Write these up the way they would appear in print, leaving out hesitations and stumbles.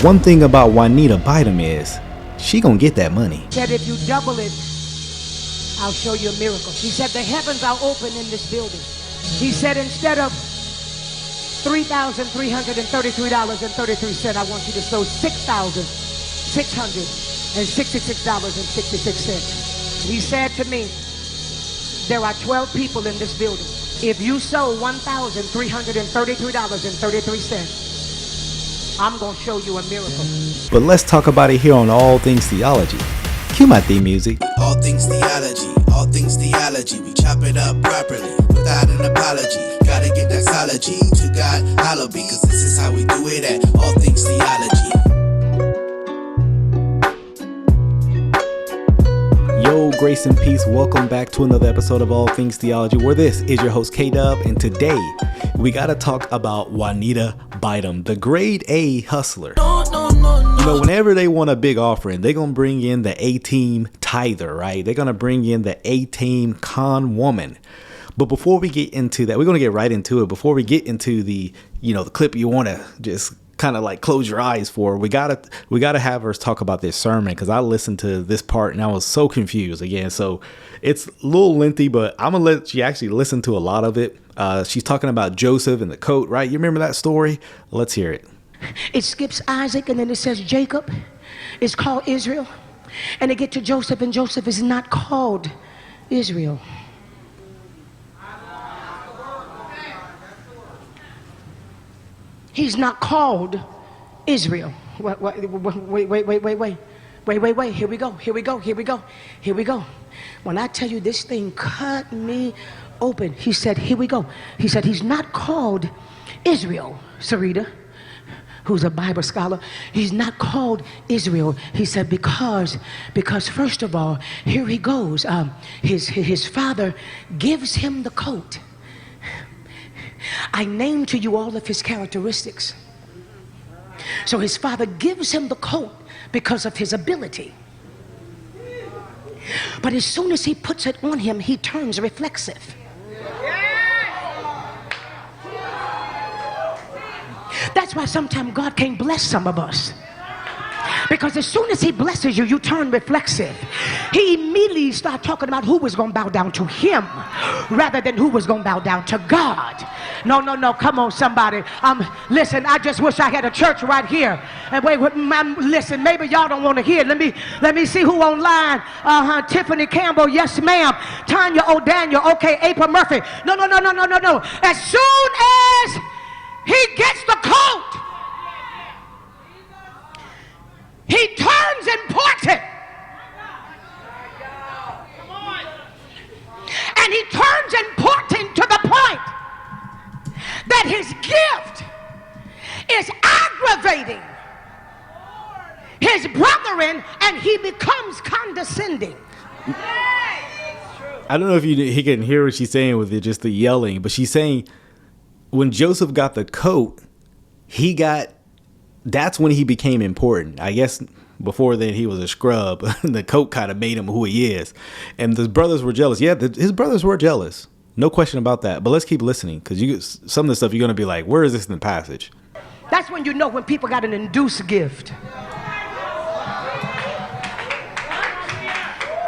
one thing about Juanita Bynum is she gonna get that money. He said, if you double it, I'll show you a miracle. He said, the heavens are open in this building. He said, instead of $3,333.33, I want you to sow $6,666.66. He said to me, there are 12 people in this building. If you sow $1,333.33, I'm going to show you a miracle. But let's talk about it here on All Things Theology. Cue my theme music. All things theology, all things theology. We chop it up properly without an apology. Gotta get that theology to God, hollow be, cause this is how we do it at All Things Theology. Yo, grace and peace. Welcome back to another episode of All Things Theology, where this is your host K-Dub, and today we gotta talk about Juanita Bynum, the grade A hustler. You know, whenever they want a big offering, they're going to bring in the A-team tither, right? They're going to bring in the A-team con woman. But before we get into that, we're going to get right into it. Before we get into the clip you want to just kind of like close your eyes for, we got to have her talk about this sermon, because I listened to this part and I was so confused again. So it's a little lengthy, but I'm going to let you actually listen to a lot of it. She's talking about Joseph and the coat, right? You remember that story? Let's hear it. It skips Isaac, and then it says Jacob is called Israel. And they get to Joseph, and Joseph is not called Israel. He's not called Israel. Wait. Here we go. When I tell you this thing cut me open, he said, here we go. He said, he's not called Israel, Sarita, who's a Bible scholar. He's not called Israel. He said, because first of all, here he goes. His father gives him the coat. I named to you all of his characteristics. So his father gives him the coat because of his ability. But as soon as he puts it on him, he turns reflexive. That's why sometimes God can't bless some of us, because as soon as he blesses you, you turn reflexive. He immediately started talking about who was going to bow down to him rather than who was going to bow down to God. No, come on, somebody. Listen, I just wish I had a church right here. And wait, listen, maybe y'all don't want to hear. Let me see who online. Tiffany Campbell, yes ma'am. Tanya O'Daniel, okay. April Murphy. No. As soon as he gets the coat, he turns important. And he turns important to the point that his gift is aggravating his brethren, and he becomes condescending. I don't know if he can hear what she's saying with it, just the yelling, but she's saying when Joseph got the coat, that's when he became important. I guess before then he was a scrub. The coat kind of made him who he is. And the brothers were jealous. Yeah, his brothers were jealous. No question about that. But let's keep listening, because some of the stuff you're going to be like, where is this in the passage? That's when you know when people got an induced gift.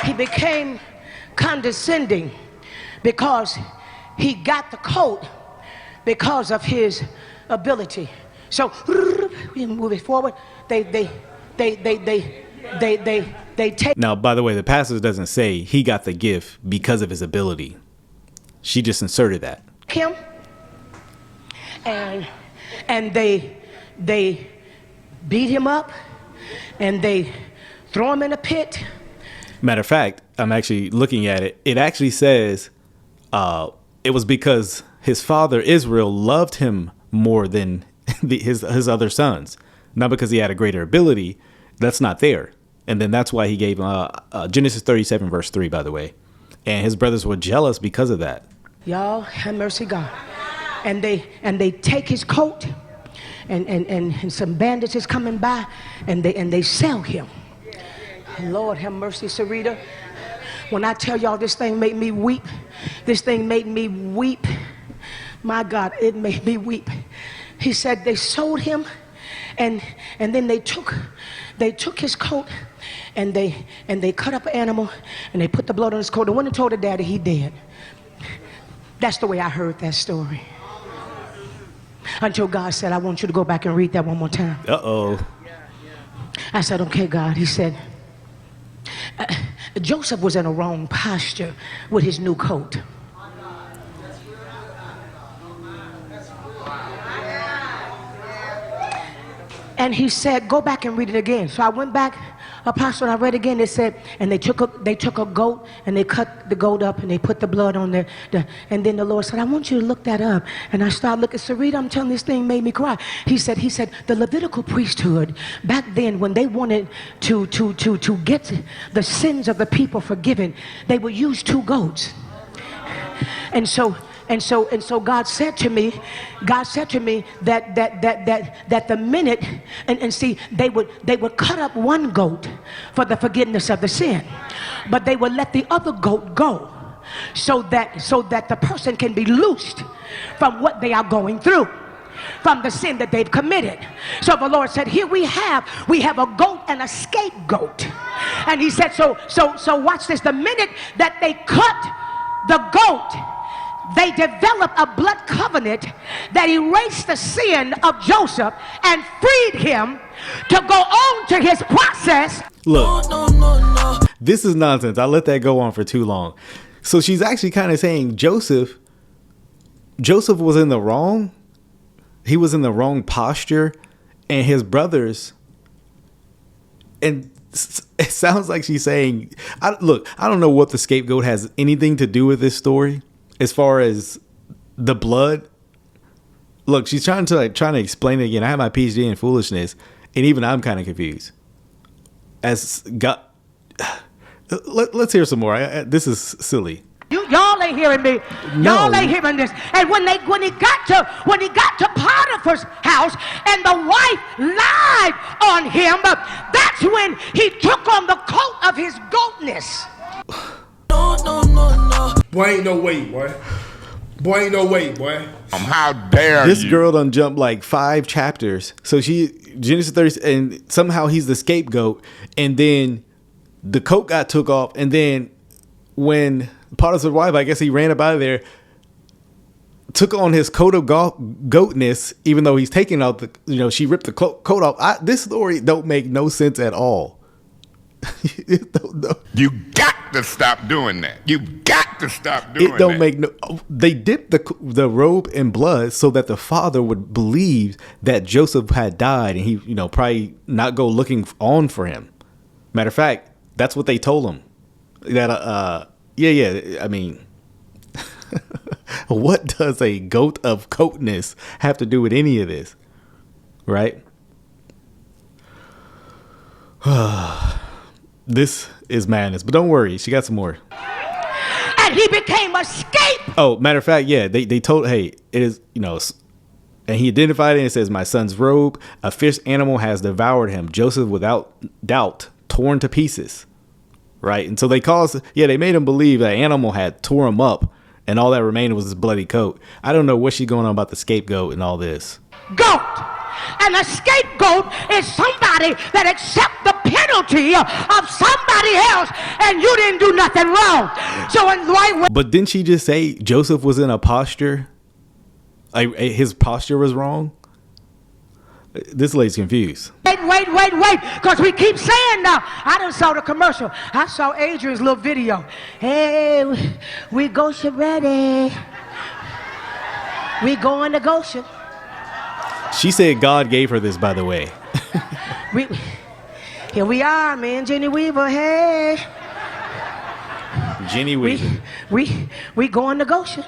He became condescending because he got the coat because of his ability. So we move it forward. They take. Now, by the way, the passage doesn't say he got the gift because of his ability. She just inserted that. Him, and they beat him up, and they throw him in a pit. Matter of fact, I'm actually looking at it. It actually says it was because his father Israel loved him more than his other sons, not because he had a greater ability. That's not there. And then that's why he gave Genesis 37 verse 3, by the way. And his brothers were jealous because of that. Y'all have mercy, God. And they take his coat, and some bandits is coming by, and they sell him. Lord have mercy, Sarita. When I tell y'all this thing made me weep, my God, it made me weep. He said they sold him, And then they took his coat and they cut up an animal and they put the blood on his coat. And when they told the daddy he dead. That's the way I heard that story. Until God said, I want you to go back and read that one more time. Uh-oh. I said, okay, God. He said, Joseph was in a wrong posture with his new coat. And he said, go back and read it again. So I went back, Apostle, and I read again. It said, and they took a goat and they cut the goat up and they put the blood on there. And then the Lord said, I want you to look that up. And I started looking. Sarita, I'm telling you, this thing made me cry. He said, the Levitical priesthood, back then when they wanted to get the sins of the people forgiven, they would use 2 goats. And so God said to me that the minute and see they would cut up 1 goat for the forgiveness of the sin, but they would let the other goat go so that the person can be loosed from what they are going through, from the sin that they've committed. So the Lord said, here we have a goat and a scapegoat. And he said, so watch this. The minute that they cut the goat, they developed a blood covenant that erased the sin of Joseph and freed him to go on to his process. Look, this is nonsense. I let that go on for too long. So she's actually kind of saying Joseph was in the wrong. He was in the wrong posture, and his brothers. And it sounds like she's saying, I don't know what the scapegoat has anything to do with this story. As far as the blood, look, she's trying to explain it again. I have my PhD in foolishness, and even I'm kind of confused. As God, let's hear some more. This is silly. Y'all ain't hearing me. No. Y'all ain't hearing this. And when he got to Potiphar's house, and the wife lied on him, that's when he took on the coat of his goatness. Boy, ain't no way, boy. Boy, ain't no way, boy. How dare This you? girl done jumped like 5 chapters. So Genesis 30, and somehow he's the scapegoat. And then the coat got took off. And then when Potiphar's wife, I guess he ran up out of there, took on his coat of goatness, even though he's taking out she ripped the coat off. This story don't make no sense at all. You got to stop doing that. You got to stop doing that. It don't make no. They dipped the robe in blood so that the father would believe that Joseph had died, and he probably not go looking on for him. Matter of fact, that's what they told him. That I mean, what does a goat of coatness have to do with any of this, right? This is madness, but don't worry, she got some more. And he became a scapegoat. Oh, matter of fact, yeah, they told, hey, it is, and he identified it and it says, my son's robe, a fierce animal has devoured him. Joseph, without doubt, torn to pieces, right? And so they made him believe that animal had tore him up, and all that remained was his bloody coat. I don't know what she's going on about the scapegoat and all this. Goat. And a scapegoat is somebody that accepts the penalty of somebody else, and you didn't do nothing wrong. So but didn't she just say Joseph was in a posture? His posture was wrong? This lady's confused. Wait, because we keep saying now. I done saw the commercial. I saw Adrian's little video. Hey, we Goshen ready. We going to Goshen. She said God gave her this, by the way. Here we are, man. Jenny Weaver, hey. Jenny Weaver. We going to Goshen.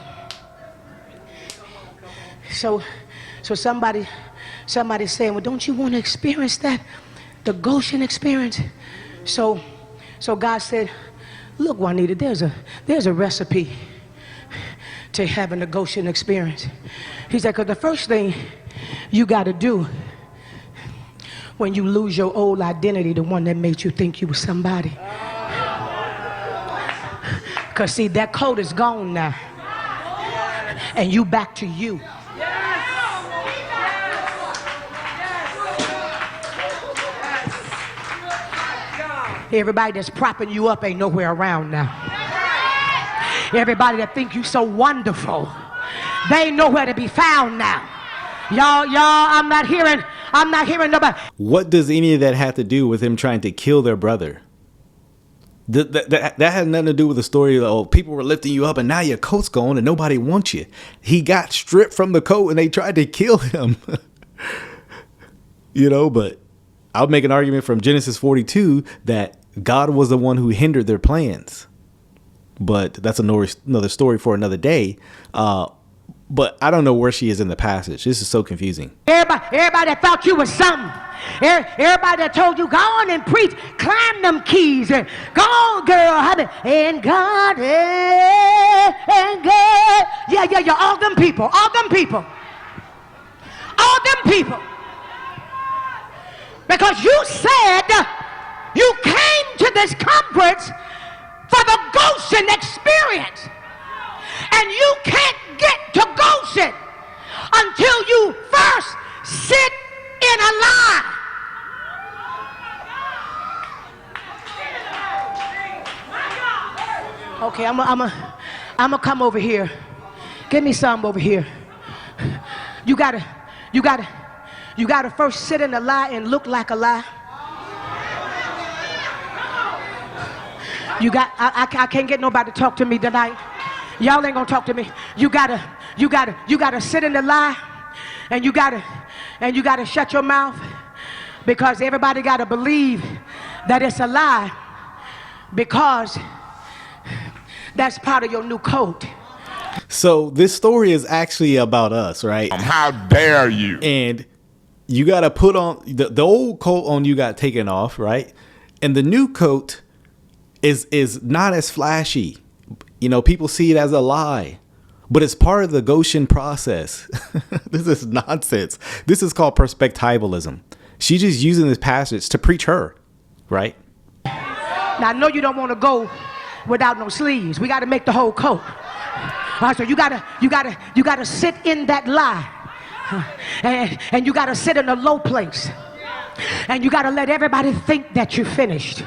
So somebody saying, well, don't you want to experience that? The Goshen experience. So God said, look, Juanita, there's a recipe to having the Goshen experience. He said, because the first thing you got to do when you lose your old identity, the one that made you think you were somebody. Because see, that coat is gone now. And you back to you. Everybody that's propping you up ain't nowhere around now. Everybody that think you so wonderful, they ain't nowhere to be found now. Y'all, I'm not hearing nobody. What does any of that have to do with him trying to kill their brother? That had nothing to do with the story of, oh, people were lifting you up and now your coat's gone and nobody wants you. He got stripped from the coat and they tried to kill him. But I'll make an argument from Genesis 42 that God was the one who hindered their plans. But that's another story for another day. But I don't know where she is in the passage. This is so confusing. Everybody that thought you was something. Everybody that told you, go on and preach, climb them keys, and go on, girl. And God, and God. Yeah. All them people. Because you said you came to this conference for the Goshen experience. And you can't get to Goshen until you first sit in a lie. Okay, I'm gonna come over here. Give me some over here. You gotta first sit in a lie and look like a lie. I can't get nobody to talk to me tonight. Y'all ain't gonna talk to me. You gotta sit in the lie, and you gotta shut your mouth, because everybody gotta believe that it's a lie, because that's part of your new coat. So this story is actually about us, right? How dare you? And you gotta put on the old coat on you got taken off, right? And the new coat is not as flashy. People see it as a lie, but it's part of the Goshen process. This is nonsense. This is called perspectivalism. She's just using this passage to preach her, right? Now I know you don't want to go without no sleeves. We got to make the whole coat. All right, so you gotta sit in that lie, and you gotta sit in a low place, and you gotta let everybody think that you're finished.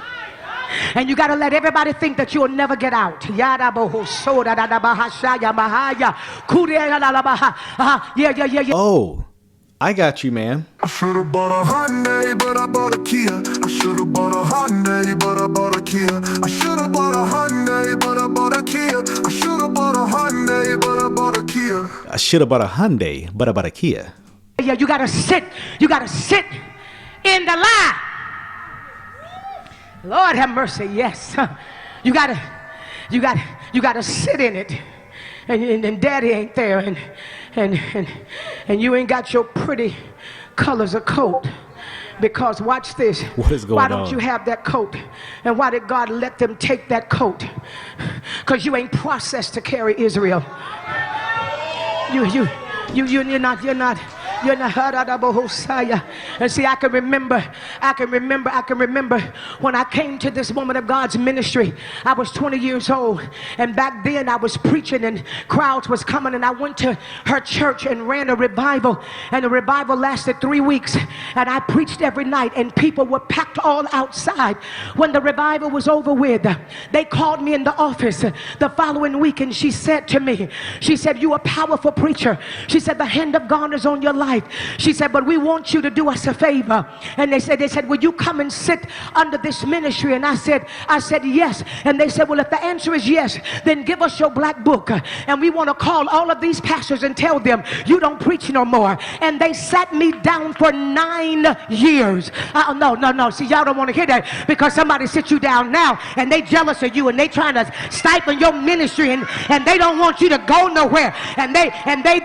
And you got to let everybody think that you'll never get out. Yeah. Oh, I got you, man. I should have bought a Hyundai, but I bought a Kia. I should have bought a Hyundai, but I bought a Kia. I should have bought a Hyundai, but I bought a Kia. I should have bought a Hyundai, but I bought a Kia. I should have bought a Hyundai, but I bought a Kia. Yeah, you got to sit in the lie. Lord have mercy, yes. You gotta sit in it, and Daddy ain't there, and you ain't got your pretty colors of coat, because watch this. What is going on? Why don't you have that coat? And why did God let them take that coat? Because you ain't processed to carry Israel. You're not. And see, I can remember when I came to this woman of God's ministry. I was 20 years old, and back then I was preaching and crowds was coming, and I went to her church and ran a revival, and the revival lasted 3 weeks, and I preached every night, and people were packed all outside. When the revival was over with, they called me in the office the following week, and she said to me, "You a powerful preacher." She said, "The hand of God is on your life." She said, "But we want you to do us a favor." And they said, "Will you come and sit under this ministry?" And I said, "Yes." And they said, "Well, if the answer is yes, then give us your black book, and we want to call all of these pastors and tell them you don't preach no more." And they sat me down for 9 years. No. See, y'all don't want to hear that, because somebody sits you down now and they jealous of you, and they trying to stifle your ministry, and they don't want you to go nowhere, and they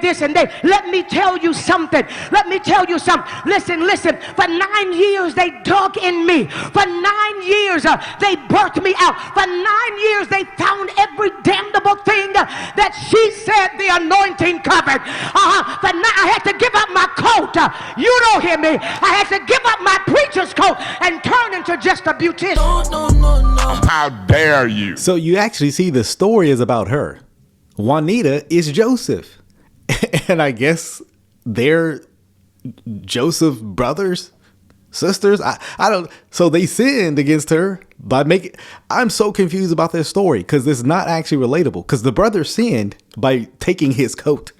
this and they. Let me tell you something. Listen. For 9 years they dug in me. For 9 years they birthed me out. For 9 years they found every damnable thing that she said the anointing covered. I had to give up my coat. You don't hear me. I had to give up my preacher's coat and turn into just a beautician. No. How dare you? So you actually see the story is about her. Juanita is Joseph. And I guess they're Joseph brothers. Sisters, I don't. So they sinned against her by making. I'm so confused about this story because it's not actually relatable. Because the brother sinned by taking his coat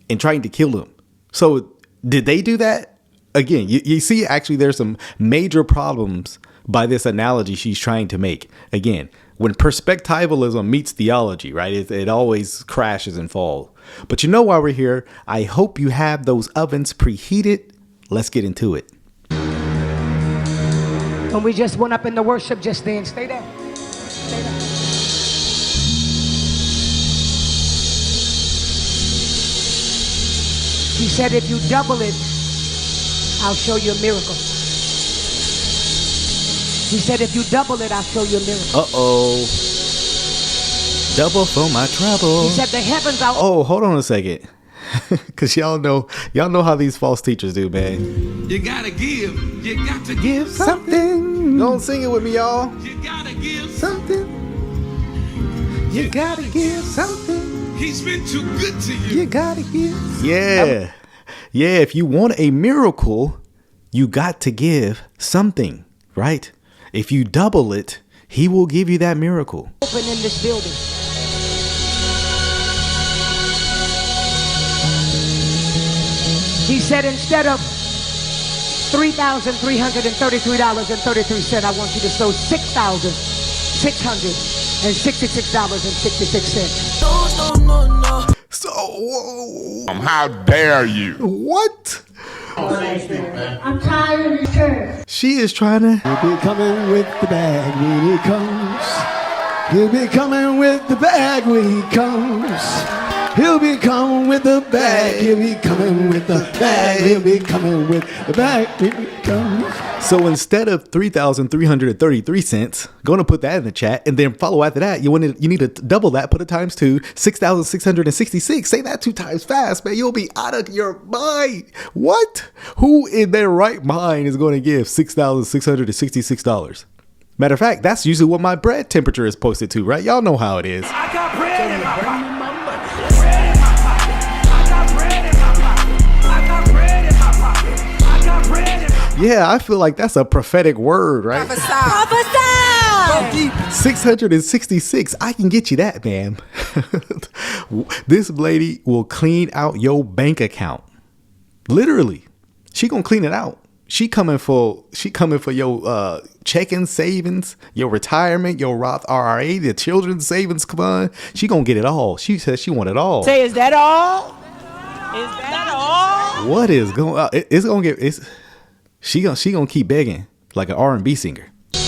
and trying to kill him. So did they do that? Again, you see, actually, there's some major problems by this analogy she's trying to make. Again, when perspectivalism meets theology, right, it always crashes and falls. But you know why we're here? I hope you have those ovens preheated. Let's get into it. When we just went up in the worship just then, stay there. Stay there. He said, if you double it, I'll show you a miracle. He said, if you double it, I'll show you a miracle. Uh-oh. Double for my trouble. He said, the heavens are... Oh, hold on a second. Because y'all know how these false teachers do, man. You gotta give. You got to Give something. Don't sing it with me, y'all. You gotta give. Something. You gotta give something. He's been too good to you. You gotta give. Yeah. Yeah, if you want a miracle, you got to give something, right? If you double it, he will give you that miracle. Open in this building. He said, instead of $3,333.33, I want you to sow $6,666.66. No. So, whoa. How dare you? What? I'm tired of church. She is trying to... He'll be coming with the bag when he comes. He'll be coming with the bag when he comes. He'll be coming with the bag. He'll be coming with the bag. He'll be coming with the bag when he comes. So instead of 3,333 cents, going to put that in the chat, and then follow after that. You need to double that, put it times 2, 6,666. Say that 2 times fast, man. You'll be out of your mind. What? Who in their right mind is going to give $6,666? Matter of fact, that's usually what my bread temperature is posted to, right? Y'all know how it is. I got bread in my pocket. Yeah, I feel like that's a prophetic word, right? Prophesy! 666. I can get you that, man. This lady will clean out your bank account. Literally. She gonna clean it out. She coming for your checking savings, your retirement, your Roth IRA, the children's savings fund. She gonna get it all. She says she want it all. Say, is that all? Is that all? What is going on? It's gonna get she gonna keep begging like an R&B singer. He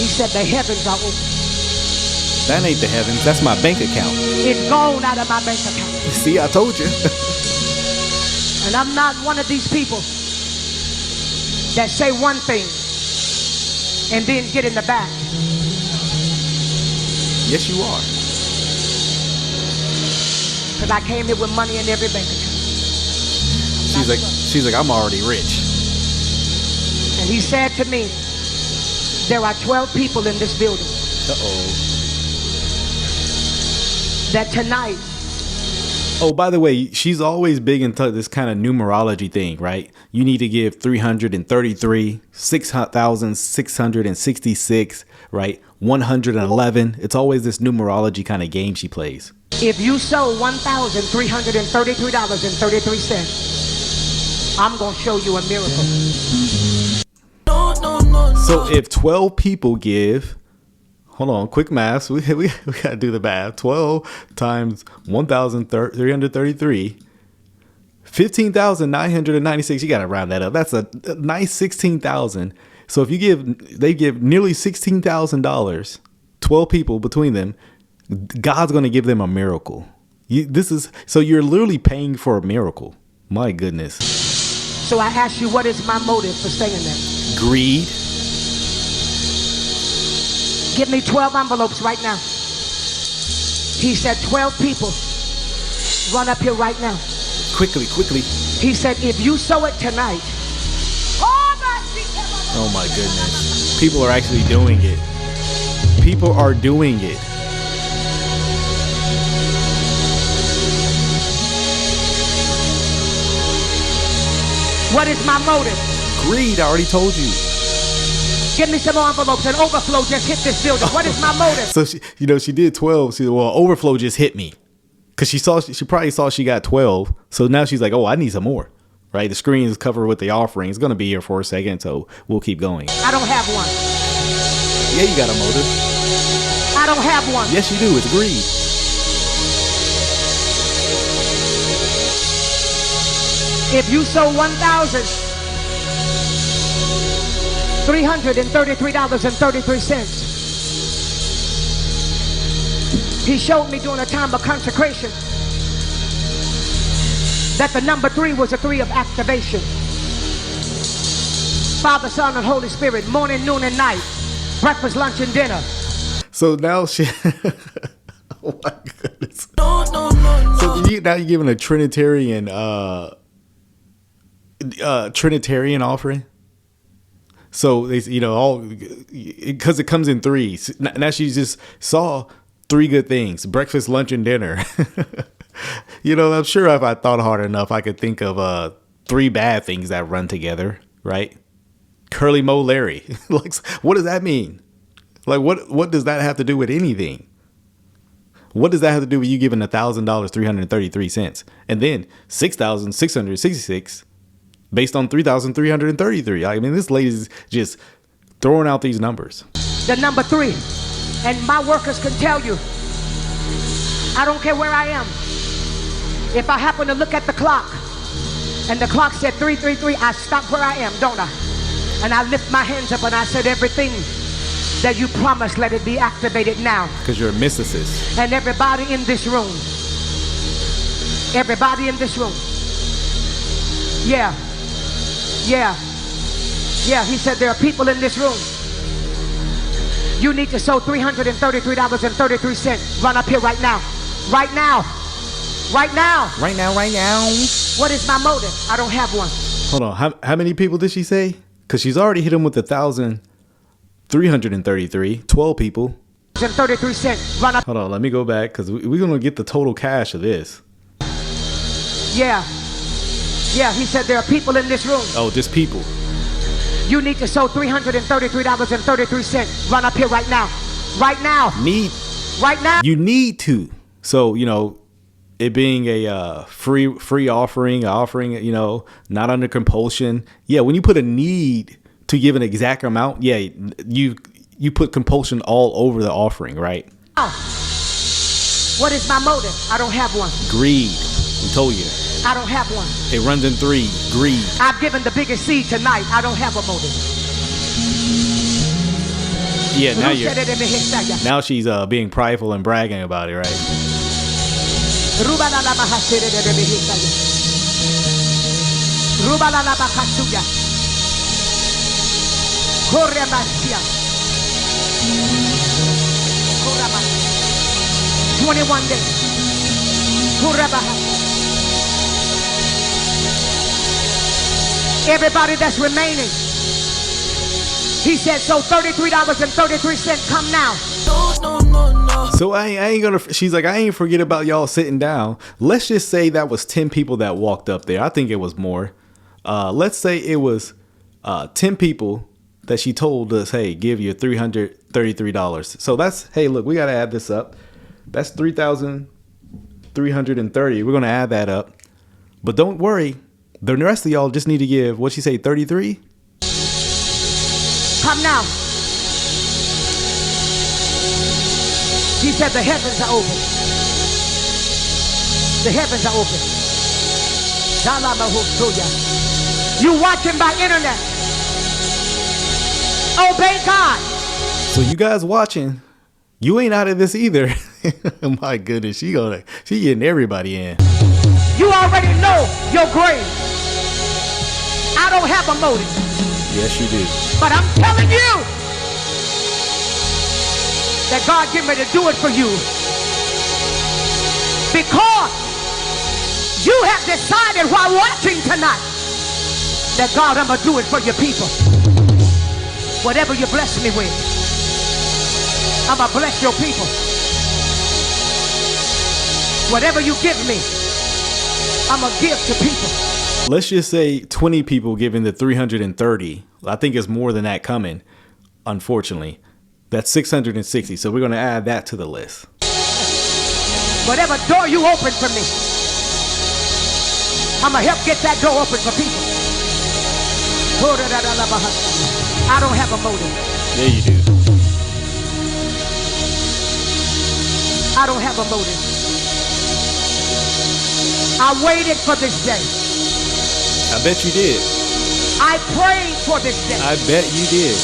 said, the heavens are open. That ain't the heavens. That's my bank account. It's gone out of my bank account. See, I told you. And I'm not one of these people that say one thing and then get in the back. Yes, you are. Because I came here with money in every bank account. She's like, I'm already rich. And he said to me, there are 12 people in this building that tonight. Oh, by the way, she's always big into this kind of numerology thing, right? You need to give 333, 6,666, right? 111. It's always this numerology kind of game she plays. If you sow $1,333.33, I'm going to show you a miracle. So if 12 people give, hold on, quick math. We got to do the math. 12 times 1,333, 15,996. You got to round that up. That's a nice 16,000. So if they give nearly $16,000, 12 people between them, God's going to give them a miracle. So you're literally paying for a miracle. My goodness. So I ask you, what is my motive for saying that? Greed. Give me 12 envelopes right now. He said 12 people. Run up here right now. Quickly. He said, if you sow it tonight. Oh my goodness. People are actually doing it. People are doing it. What is my motive? Greed, I already told you. Give me some more envelopes. An overflow just hit this building. What is my motive? So she did 12. She said, well, overflow just hit me. Because she probably saw she got 12. So now she's like, oh, I need some more. Right? The screen is covered with the offering. It's going to be here for a second, so we'll keep going. I don't have one. Yeah, you got a motive. I don't have one. Yes, you do. It's greed. If you sow $1,333.33, he showed me during a time of consecration that the number 3 was a 3 of activation. Father, Son, and Holy Spirit, morning, noon, and night, breakfast, lunch, and dinner. So now she... oh my goodness. So now you're giving a Trinitarian offering. So they, all because it comes in threes. Now she just saw 3 good things: breakfast, lunch, and dinner. I'm sure if I thought hard enough, I could think of 3 bad things that run together, right? Curly Mo Larry. Like, what does that mean? Like, what does that have to do with anything? What does that have to do with you giving $1,000 333 cents and then 6,666 based on 3,333? I mean, this lady's just throwing out these numbers. The number 3, and my workers can tell you, I don't care where I am. If I happen to look at the clock and the clock said 333, I stop where I am, don't I? And I lift my hands up and I said, everything that you promised, let it be activated now. Because you're a mysticist. And everybody in this room, yeah, he said there are people in this room. You need to sow $333.33. Run up here right now. Right now. What is my motive? I don't have one. Hold on. How many people did she say? Because she's already hit him with 1,333. 12 people. 33 cents. Run up. Hold on. Let me go back because we're going to get the total cash of this. Yeah, he said there are people in this room. Oh, just people. You need to sow $333.33. Run up here right now. Right now. You need to. So, it being a free offering, not under compulsion. Yeah, when you put a need to give an exact amount, yeah, you put compulsion all over the offering, right? Oh. What is my motive? I don't have one. Greed. We told you. I don't have one. It runs in 3. Greed. I've given the biggest seed tonight. I don't have a motive. Yeah, now she's being prideful and bragging about it, right? $21 days. Everybody that's remaining, he said, so $33.33, come now. So I ain't gonna, she's like, I ain't forget about y'all sitting down. Let's just say that was 10 people that walked up there. I think it was more. Let's say it was 10 people that she told us, hey, give you $333. So that's, hey, look, we got to add this up. That's 3,330. We're going to add that up. But don't worry. The rest of y'all just need to give, what'd she say, 33? Come now. He said the heavens are open. The heavens are open. You watching by internet. Obey God. So you guys watching, you ain't out of this either. My goodness, she getting everybody in. You already know your grave. I don't have a motive. Yes, you do. But I'm telling you that God getting ready to do it for you. Because you have decided while watching tonight that God, I'm going to do it for your people. Whatever you bless me with, I'm going to bless your people. Whatever you give me, I'm going to give to people. let's just say 20 people giving the 330. I think it's more than that coming, unfortunately. That's 660. So we're going to add that to the list. Whatever door you open for me, I'm going to help get that door open for people. I don't have a motive. There you do. I don't have a motive. I waited for this day. I bet you did. I prayed for this day. I bet you did.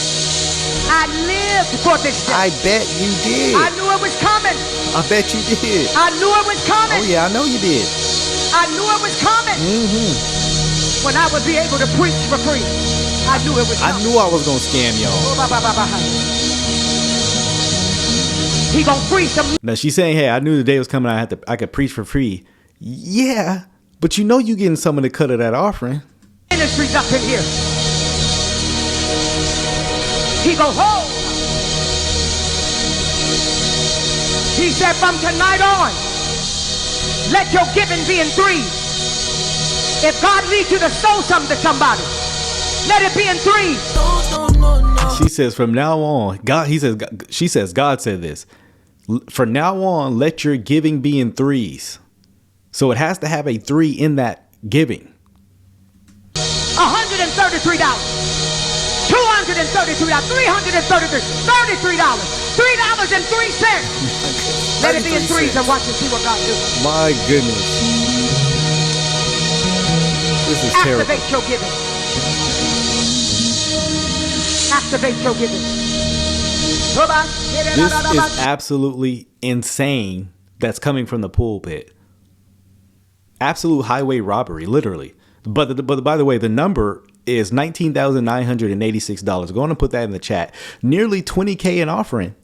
I lived for this day. I bet you did. I knew it was coming. I bet you did. I knew it was coming. Oh yeah, I know you did. I knew it was coming. When I would be able to preach for free, I knew it was coming. I knew I was gonna scam y'all. He gonna free some. Now she's saying, "Hey, I knew the day was coming. I could preach for free." Yeah, but you know you getting some of the cut of that offering. Ministries up in here. He go home. He said, from tonight on, let your giving be in threes. If God leads you to sow something to somebody, let it be in threes. She says, from now on, she says, God said this. From now on, let your giving be in threes. So it has to have a 3 in that giving. $133. $233, $333, $33, $3.03. Let it be in threes and watch and see what God does. My goodness. This is terrible. Activate your giving. Activate your giving. This is absolutely insane that's coming from the pulpit. Absolute highway robbery, literally. But by the way, the number is $19,986. Go on and put that in the chat. Nearly $20,000 in offering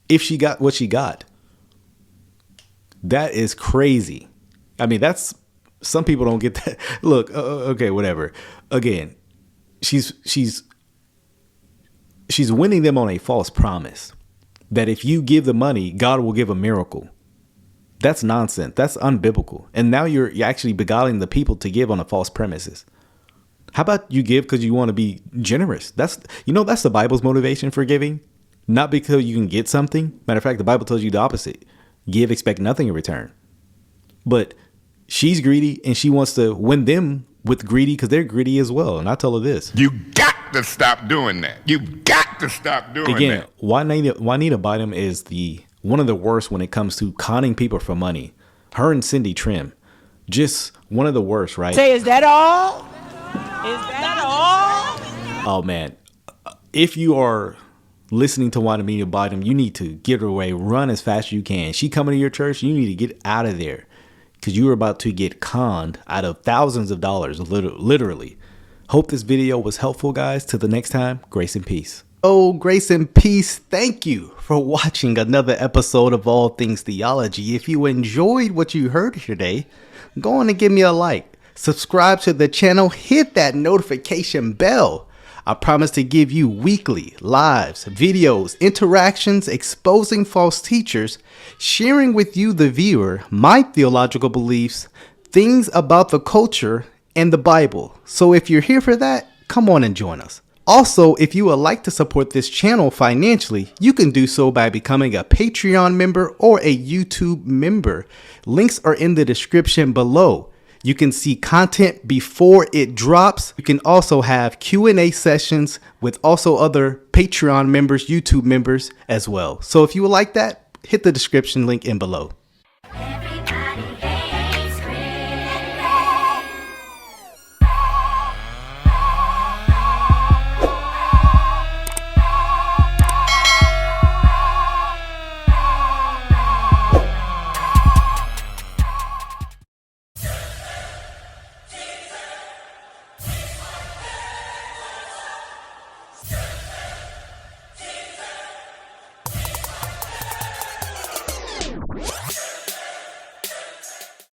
if she got what she got. That is crazy. I mean, that's, some people don't get that. Look, okay, whatever. Again, she's winning them on a false promise that if you give the money, God will give a miracle. That's nonsense. That's unbiblical. And now you're actually beguiling the people to give on a false premises. How about you give because you want to be generous? That's the Bible's motivation for giving. Not because you can get something. Matter of fact, the Bible tells you the opposite. Give, expect nothing in return. But she's greedy and she wants to win them with greedy because they're greedy as well. And I tell her this. You got to stop doing that. You got to stop doing that. Again, Juanita Bynum is one of the worst when it comes to conning people for money. Her and Cindy Trim, just one of the worst, right? Say, is that all? Is that all? Oh man, if you are listening to Juanita Bynum, you need to get away, run as fast as you can. She coming to your church, you need to get out of there because you are about to get conned out of thousands of dollars, literally. Hope this video was helpful, guys. Till the next time, grace and peace. Oh, grace and peace. Thank you for watching another episode of All Things Theology. If you enjoyed what you heard today, go on and give me a like. Subscribe to the channel. Hit that notification bell. I promise to give you weekly lives, videos, interactions, exposing false teachers, sharing with you, the viewer, my theological beliefs, things about the culture, and the Bible. So if you're here for that, come on and join us. Also, if you would like to support this channel financially, you can do so by becoming a Patreon member or a YouTube member. Links are in the description below. You can see content before it drops. You can also have Q&A sessions with also other Patreon members, YouTube members as well. So if you would like that, hit the description link in below.